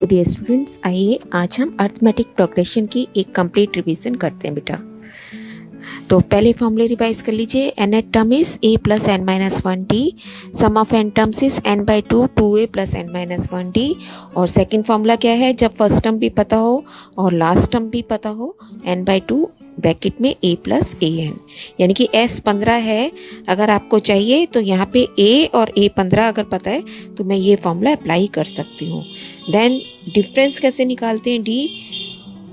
Dear students, आइए आज हम अर्थमेटिक प्रोग्रेशन की एक कंप्लीट रिवीजन करते हैं बेटा। तो पहले फॉर्मूले रिवाइज कर लीजिए। Nth term is a plus n minus one d, sum of n terms is n by two a plus n minus one d. और सेकेंड फॉर्मूला क्या है, जब फर्स्ट टर्म भी पता हो और लास्ट टर्म भी पता हो, एन बाई टू ब्रैकेट में ए प्लस ए एन, यानी कि एस 15 है अगर आपको चाहिए तो यहाँ पे ए और ए 15 अगर पता है तो मैं ये फॉर्मूला अप्लाई कर सकती हूँ। देन डिफरेंस कैसे निकालते हैं, डी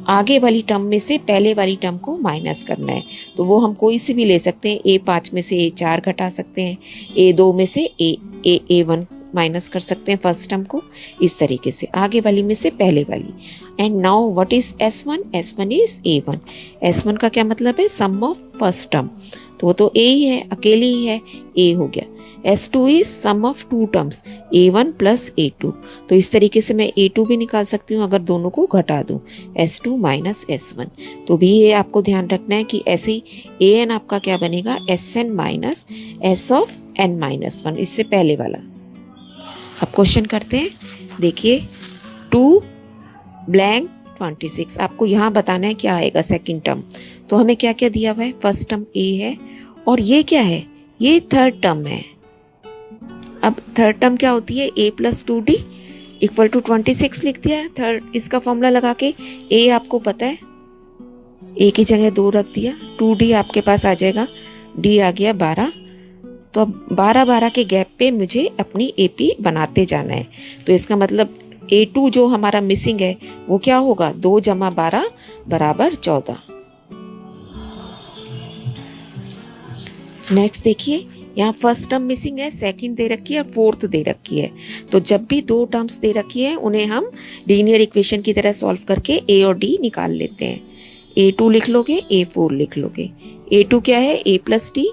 आगे वाली टर्म में से पहले वाली टर्म को माइनस करना है, तो वो हम कोई से भी ले सकते हैं। ए 5 में से ए 4 घटा सकते हैं, ए 2 में से ए 1 माइनस कर सकते हैं फर्स्ट टर्म को, इस तरीके से आगे वाली में से पहले वाली। And now what is S1? S1 is A1। S1 का क्या मतलब है, सम ऑफ फर्स्ट टर्म, तो वो तो ए ही है, अकेले ही है, ए हो गया। S2 is sum of two terms, A1 plus A2, तो इस तरीके से मैं A2 भी निकाल सकती हूँ अगर दोनों को घटा दूँ, S2 माइनस S1। तो भी ये आपको ध्यान रखना है कि ऐसे ही AN आपका क्या बनेगा, SN minus S of N minus 1, इससे पहले वाला। अब क्वेश्चन करते हैं, देखिए 2 ब्लैंक 26, आपको यहाँ बताना है क्या आएगा सेकंड टर्म। तो हमें क्या क्या दिया हुआ है, फर्स्ट टर्म A है और ये क्या है, ये थर्ड टर्म है। अब थर्ड टर्म क्या होती है, a plus 2d equal to 26 लिख दिया है थर्ड, इसका फॉर्मूला लगा के। a आपको पता है, a की जगह 2 रख दिया, 2d आपके पास आ जाएगा, d आ गया 12। तो अब 12 के गैप पे मुझे अपनी AP बनाते जाना है। तो इसका मतलब A2 जो हमारा मिसिंग है वो क्या होगा, 2 जमा 12 बराबर 14। नेक्स्ट देखिए, यहाँ फर्स्ट टर्म मिसिंग है, सेकंड दे रखी है और फोर्थ दे रखी है। तो जब भी 2 टर्म्स दे रखी है उन्हें हम लीनियर इक्वेशन की तरह सॉल्व करके A और D निकाल लेते हैं। A2 लिख लोगे, A4 लिख लोगे। A2 क्या है, A प्लस D,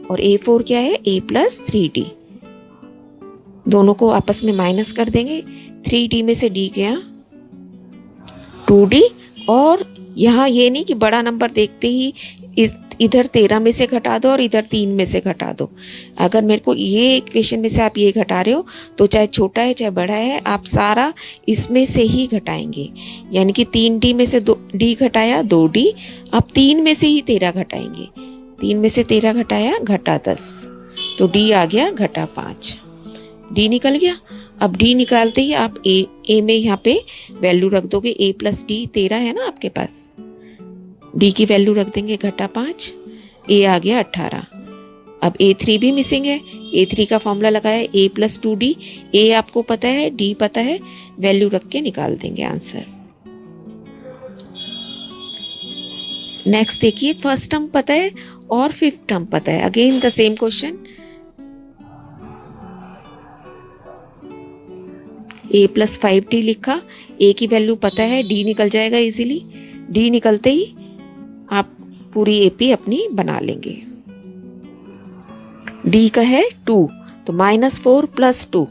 और A4 क्या है, A प्लस 3D। दोनों को आपस में माइनस कर देंगे, 3D में से D गया 2D, और यहाँ ये नहीं कि बड़ा नंबर देखते ही इधर 13 में से घटा दो और इधर 3 में से घटा दो। अगर मेरे को ये इक्वेशन में से आप ये घटा रहे हो तो चाहे छोटा है चाहे बड़ा है, आप सारा इसमें से ही घटाएंगे। यानी कि 3D में से D घटाया 2D, अब 3 में से ही 13 घटाएंगे, 3 में से 13 घटाया घटा 10, तो D आ गया घटा 5, D निकल गया। अब D निकालते ही आप A में यहाँ पे वैल्यू रख दोगे, A प्लस D 13 है ना आपके पास, D की वैल्यू रख देंगे घटा 5, A आ गया 18। अब A3 भी मिसिंग है, A3 का फॉर्मूला लगाया A प्लस 2D, A आपको पता है, D पता है, वैल्यू रख के निकाल देंगे आंसर। नेक्स्ट देखिए, फर्स्ट टर्म पता है और फिफ्थ टर्म पता है, again the same question. A plus 5D लिखा, A की वैल्यू पता है, D निकल जाएगा इजीली, D निकलते ही आप पूरी AP अपनी बना लेंगे। D का है 2, तो -4 प्लस 2,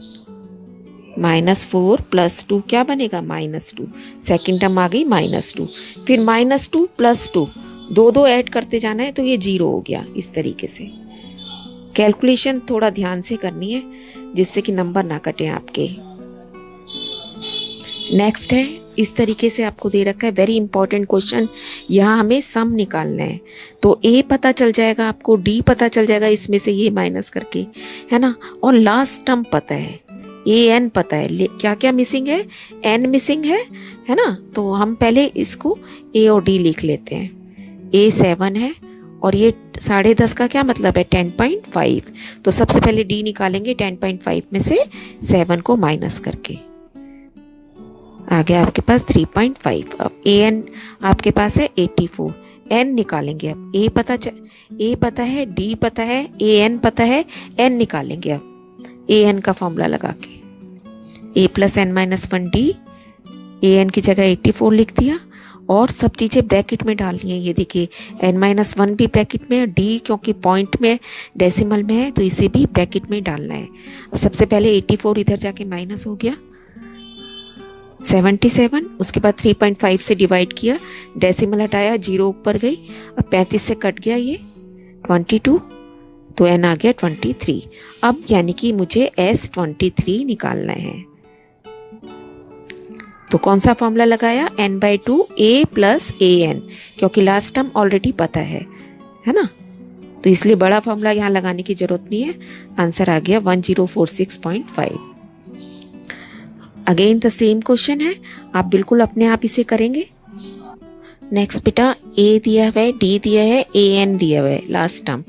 -4 प्लस 2 क्या बनेगा, -2, सेकेंड टर्म आ गई -2, फिर -2 प्लस 2, 2 ऐड करते जाना है तो ये 0 हो गया। इस तरीके से कैलकुलेशन थोड़ा ध्यान से करनी है जिससे कि नंबर ना कटे आपके। नेक्स्ट है, इस तरीके से आपको दे रखा है, वेरी इंपॉर्टेंट क्वेश्चन, यहाँ हमें सम निकालना है। तो A पता चल जाएगा आपको, D पता चल जाएगा इसमें से ये माइनस करके, है ना, और लास्ट टर्म पता है, AN पता है। क्या क्या मिसिंग है, N मिसिंग है ना, तो हम पहले इसको A और D लिख लेते हैं। A 7 है और ये 10.5 का क्या मतलब है, 10.5, तो सबसे पहले D निकालेंगे 10.5 में से 7 को माइनस करके, आ गया आपके पास 3.5। अब AN आपके पास है 84, N निकालेंगे। अब A पता है, D पता है, AN पता है, N निकालेंगे। अब AN का फॉर्मूला लगा के A plus N minus 1D, AN की जगह 84 लिख दिया और सब चीज़ें ब्रैकेट में डालनी है। ये देखिए N-1 भी ब्रैकेट में है, D क्योंकि पॉइंट में डेसिमल में है तो इसे भी ब्रैकेट में डालना है। अब सबसे पहले 84 इधर जाके माइनस हो गया 77, उसके बाद 3.5 से डिवाइड किया, डेसिमल हटाया, 0 ऊपर गई, अब 35 से कट गया ये 22, तो N आ गया 23। अब यानी कि मुझे S23 निकालना है। तो कौन सा फॉर्मूला लगाया, n/2 a प्लस an, क्योंकि लास्ट टर्म ऑलरेडी पता है ना, तो इसलिए बड़ा फॉर्मूला यहाँ लगाने की जरूरत नहीं है। आंसर आ गया 1046.5। अगेन द सेम क्वेश्चन है, आप बिल्कुल अपने आप इसे करेंगे। नेक्स्ट बेटा a दिया हुआ है, d दिया है, an दिया हुआ है, लास्ट टर्म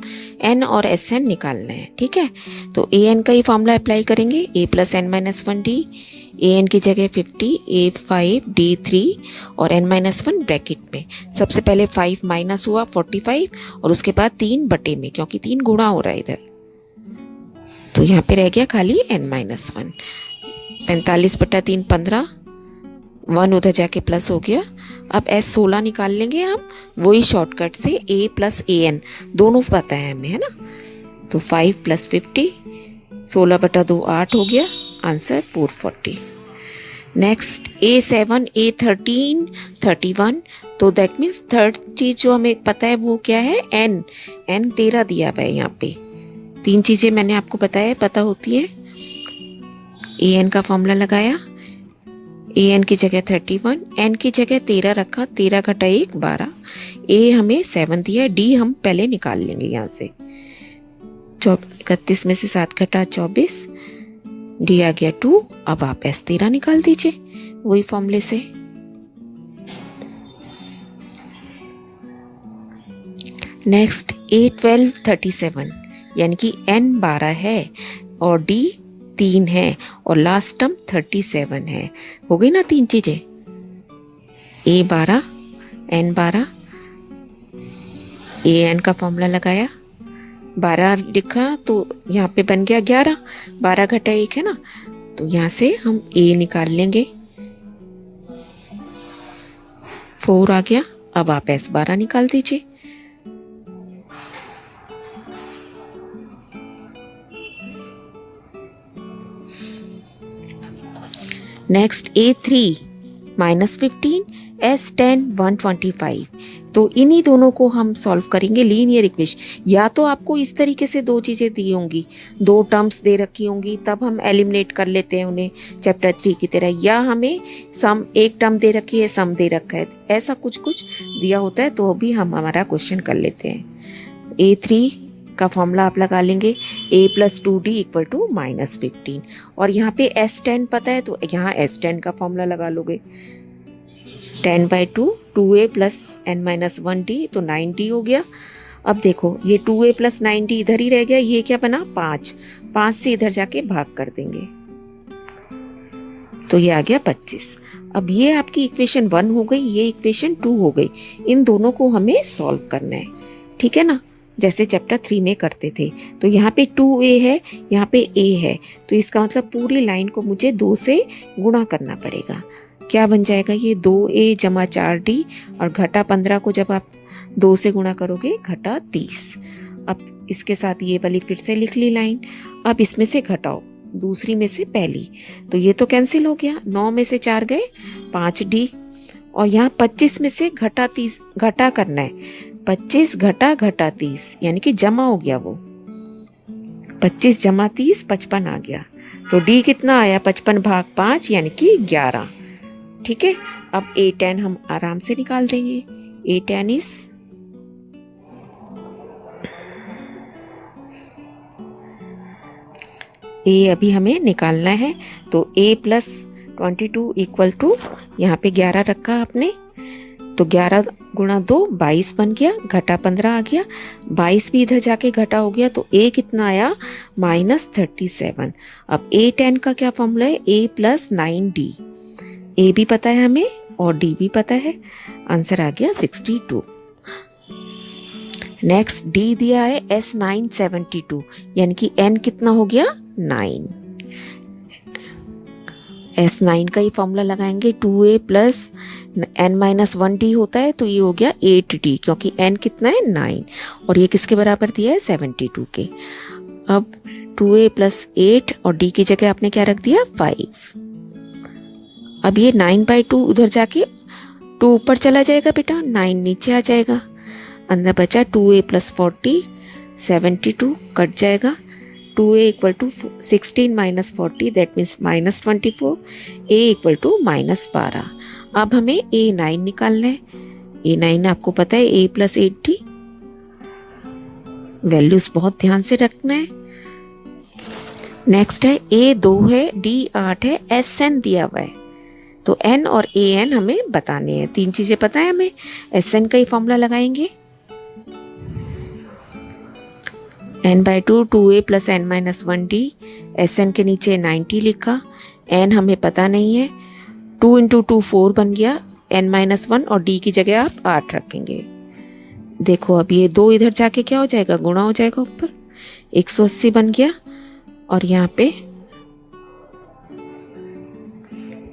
n और sn निकालना है। ठीक है, तो an का ही फॉर्मूला अप्लाई करेंगे, a plus n minus 1d, an की जगह 50, a5 d3 और n-1 ब्रैकेट में। सबसे पहले 5 माइनस हुआ 45 और उसके बाद 3 बटे में, क्योंकि 3 गुणा हो रहा है इधर, तो यहाँ पे रह गया खाली n-1। 45/3 15, 1 उधर जाके प्लस हो गया। अब s16 निकाल लेंगे हम, वही शॉर्टकट से a प्लस an दोनों पता है हमें, है ना, तो 5 + 50, 16/2 8 हो गया, आंसर 440। नेक्स्ट a7 a13 31, तो दैट मीन्स थर्ड चीज जो हमें पता है वो क्या है, n 13 दिया हुआ है। यहाँ पे 3 चीजें मैंने आपको बताया पता होती है। an का फॉर्मूला लगाया, an की जगह 31, n की जगह 13 रखा, 13 - 1 12, a हमें 7 दिया, d हम पहले निकाल लेंगे यहाँ से। 31 में से 7 घटा 24, d आ गया 2। अब आप s13 निकाल दीजिए वही फॉर्मूले से। नेक्स्ट a12 37, यानी कि n 12 है और d 3 है और लास्ट टर्म 37 है। हो गई ना 3 चीजें, a 12 n 12, an का फॉर्मूला लगाया, 12 लिखा तो यहाँ पे बन गया 11, 12 घटा 1 है ना, तो यहाँ से हम a निकाल लेंगे, 4 आ गया। अब आप s12 निकाल दीजिए। नेक्स्ट a3 -15, s10 125, तो इन्हीं दोनों को हम सॉल्व करेंगे लीनियर इक्वेशन। या तो आपको इस तरीके से 2 चीज़ें दी होंगी, 2 टर्म्स दे रखी होंगी, तब हम एलिमिनेट कर लेते हैं उन्हें चैप्टर 3 की तरह, या हमें सम एक टर्म दे रखी है, सम दे रखा है, ऐसा कुछ दिया होता है तो भी हम हमारा क्वेश्चन कर लेते हैं। a3 का फॉर्मूला आप लगा लेंगे, a + 2d = -15, और यहाँ पे s10 पता है तो यहाँ s10 का फॉर्मूला लगा लोगे, 10/2 2a + n-1d, तो 9d हो गया। अब देखो ये 2a + 9d इधर ही रह गया, ये क्या बना 5 से इधर जाके भाग कर देंगे तो ये आ गया 25। अब ये आपकी इक्वेशन 1 हो गई, ये इक्वेशन 2 हो गई, इन दोनों को हमें सॉल्व करना है। ठीक है ना, जैसे चैप्टर 3 में करते थे। तो यहाँ पे 2a है, यहाँ पे a है, तो इसका मतलब पूरी लाइन को मुझे 2 से गुणा करना पड़ेगा। क्या बन जाएगा ये, 2a = 4d, और घटा 15 को जब आप 2 से गुणा करोगे घटा 30। अब इसके साथ ये वाली फिर से लिख ली लाइन। अब इसमें से घटाओ दूसरी में से पहली, तो ये तो कैंसिल हो गया, 9 में से 4 गए 5d, और यहाँ 25 में से घटा 30 घटा करना है, 25 घटा 30 यानी कि जमा हो गया, वो 25 + 30 55 आ गया। तो d कितना आया, 55/5 यानी कि 11। ठीक है, अब a10 हम आराम से निकाल देंगे, a10 इज a अभी हमें निकालना है, तो a + 22 = यहाँ पे 11 रखा आपने, तो 11 × 2 22 बन गया, घटा 15 आ गया, 22 भी इधर जाके घटा हो गया, तो a कितना आया -37। अब a10 का क्या फॉर्मूला है, a + 9d, a भी पता है हमें और d भी पता है, आंसर आ गया 62। नेक्स्ट d दिया है s9 72, यानी कि n कितना हो गया 9, s9 का ही फॉर्मूला लगाएंगे, 2a + n-1d होता है, तो ये हो गया 8d, क्योंकि n कितना है 9 और ये किसके बराबर दिया है 72 के। अब 2a + 8 और d की जगह आपने क्या रख दिया 5। अब ये 9/2 उधर जाके 2 ऊपर चला जाएगा बेटा, 9 नीचे आ जाएगा, अंदर बचा 2a + 40 72 कट जाएगा, 2a equal to 16 minus 40 that means minus 24, a equal to minus 12। अब हमें a9 निकालना है। a9 आपको पता है a प्लस 8d। वैल्यूज बहुत ध्यान से रखना है। नेक्स्ट है a2 है, d 8 है, sn दिया हुआ है, तो n और an हमें बताने हैं। तीन चीजें पता है हमें। sn का ही फॉर्मूला लगाएंगे, n/2 2a plus n minus 1d। sn के नीचे 90 लिखा, n हमें पता नहीं है, 2 × 2 4 बन गया, n माइनस 1 और d की जगह आप 8 रखेंगे। देखो अब ये 2 इधर जाके क्या हो जाएगा, गुणा हो जाएगा, ऊपर 180 बन गया, और यहाँ पे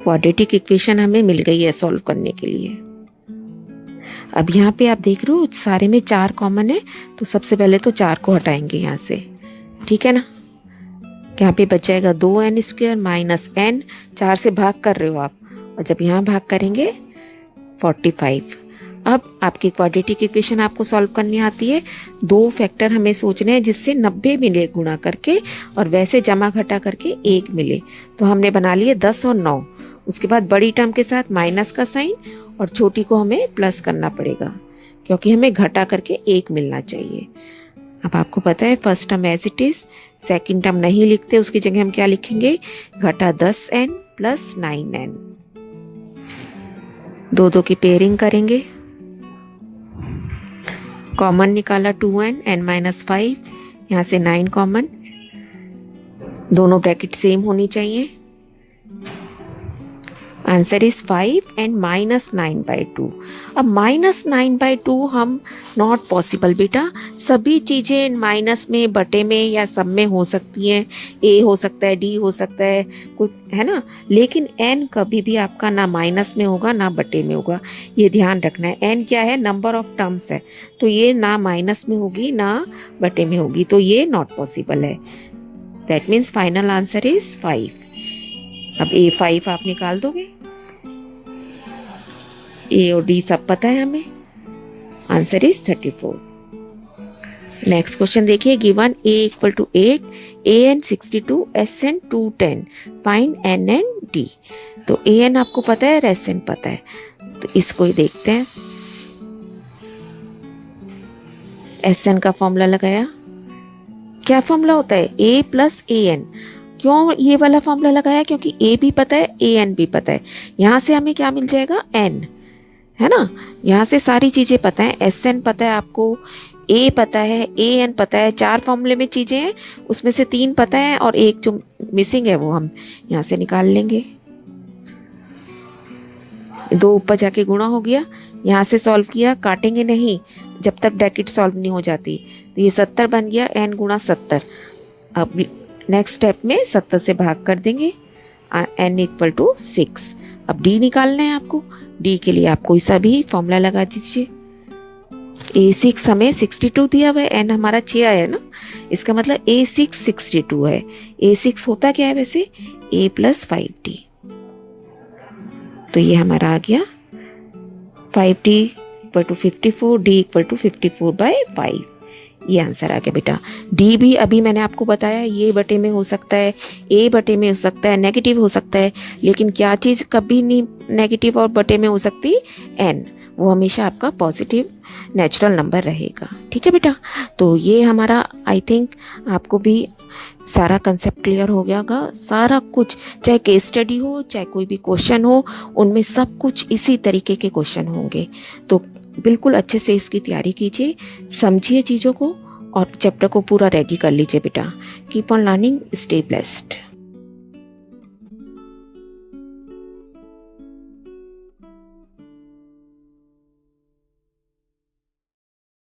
क्वाड्रेटिक इक्वेशन हमें मिल गई है सॉल्व करने के लिए। अब यहाँ पे आप देख रहे हो सारे में 4 कॉमन है, तो सबसे पहले तो 4 को हटाएंगे यहाँ से, ठीक है ना। यहाँ पे बच जाएगा 2n² माइनस n, 4 से भाग कर रहे हो आप, और जब यहाँ भाग करेंगे 45। अब आपकी क्वाड्रेटिक इक्वेशन आपको सॉल्व करनी आती है। 2 फैक्टर हमें सोचने हैं जिससे 90 मिले गुणा करके, और वैसे जमा घटा करके 1 मिले। तो हमने बना लिए 10 और 9। उसके बाद बड़ी टर्म के साथ माइनस का साइन, और छोटी को हमें प्लस करना पड़ेगा क्योंकि हमें घटा करके 1 मिलना चाहिए। अब आपको पता है first term as it is, second term नहीं लिखते, उसकी जगह हम क्या लिखेंगे, घटा 10n प्लस 9n। 2 की पेयरिंग करेंगे, कॉमन निकाला 2n, n माइनस 5, यहाँ से 9 कॉमन, दोनों ब्रैकेट सेम होनी चाहिए। Answer is 5 and minus 9/2। अब माइनस 9/2 हम नॉट पॉसिबल बेटा, सभी चीज़ें माइनस में, बटे में या सब में हो सकती हैं। a हो सकता है, d हो सकता है, कुछ है ना, लेकिन n कभी भी आपका ना माइनस में होगा ना बटे में होगा, ये ध्यान रखना है। n क्या है, नंबर ऑफ टर्म्स है, तो ये ना माइनस में होगी ना बटे में होगी, तो ये नॉट पॉसिबल है। That means final answer is 5। अब a5 आप निकाल दोगे, a और d सब पता है हमें, आंसर इज 34। नेक्स्ट क्वेश्चन देखिए, given a equal to 8, an 62, sn 210, find n and d। तो an आपको पता है और sn पता है, तो इसको ही देखते हैं। sn का फॉर्मूला लगाया, क्या फॉर्मूला होता है, a प्लस an। क्यों ये वाला फॉर्मूला लगाया, क्योंकि a भी पता है an भी पता है। यहाँ से हमें क्या मिल जाएगा, n, है ना। यहाँ से सारी चीज़ें पता है, sn पता है आपको, a पता है, an पता है। 4 फॉर्मूले में चीज़ें हैं, उसमें से 3 पता है और एक जो मिसिंग है वो हम यहाँ से निकाल लेंगे। 2 ऊपर जाके गुणा हो गया, यहाँ से सॉल्व किया, काटेंगे नहीं जब तक ब्रैकेट सॉल्व नहीं हो जाती, तो ये 70 बन गया, n गुणा 70। अब नेक्स्ट स्टेप में 70 से भाग कर देंगे, n इक्वल टू 6। अब d निकालना है आपको, d के लिए आप कोई सा भी फॉर्मूला लगा दीजिए। a6 हमें 62 दिया हुआ है, n हमारा 6 आया ना, इसका मतलब a6 62 है। a6 होता क्या है वैसे, a प्लस 5d, तो ये हमारा आ गया 5d equal to 54, d equal to 54/5। ये आंसर आ गया बेटा। डी भी अभी मैंने आपको बताया, ये बटे में हो सकता है, ए बटे में हो सकता है, नेगेटिव हो सकता है, लेकिन क्या चीज़ कभी नहीं नेगेटिव और बटे में हो सकती, एन, वो हमेशा आपका पॉजिटिव नेचुरल नंबर रहेगा। ठीक है बेटा, तो ये हमारा आई थिंक आपको भी सारा कंसेप्ट क्लियर हो गया होगा। सारा कुछ, चाहे केस स्टडी हो, चाहे कोई भी क्वेश्चन हो, उनमें सब कुछ इसी तरीके के क्वेश्चन होंगे। तो बिल्कुल अच्छे से इसकी तैयारी कीजिए, समझिए चीज़ों को और चैप्टर को पूरा रेडी कर लीजिए बेटा। Keep on learning, stay blessed.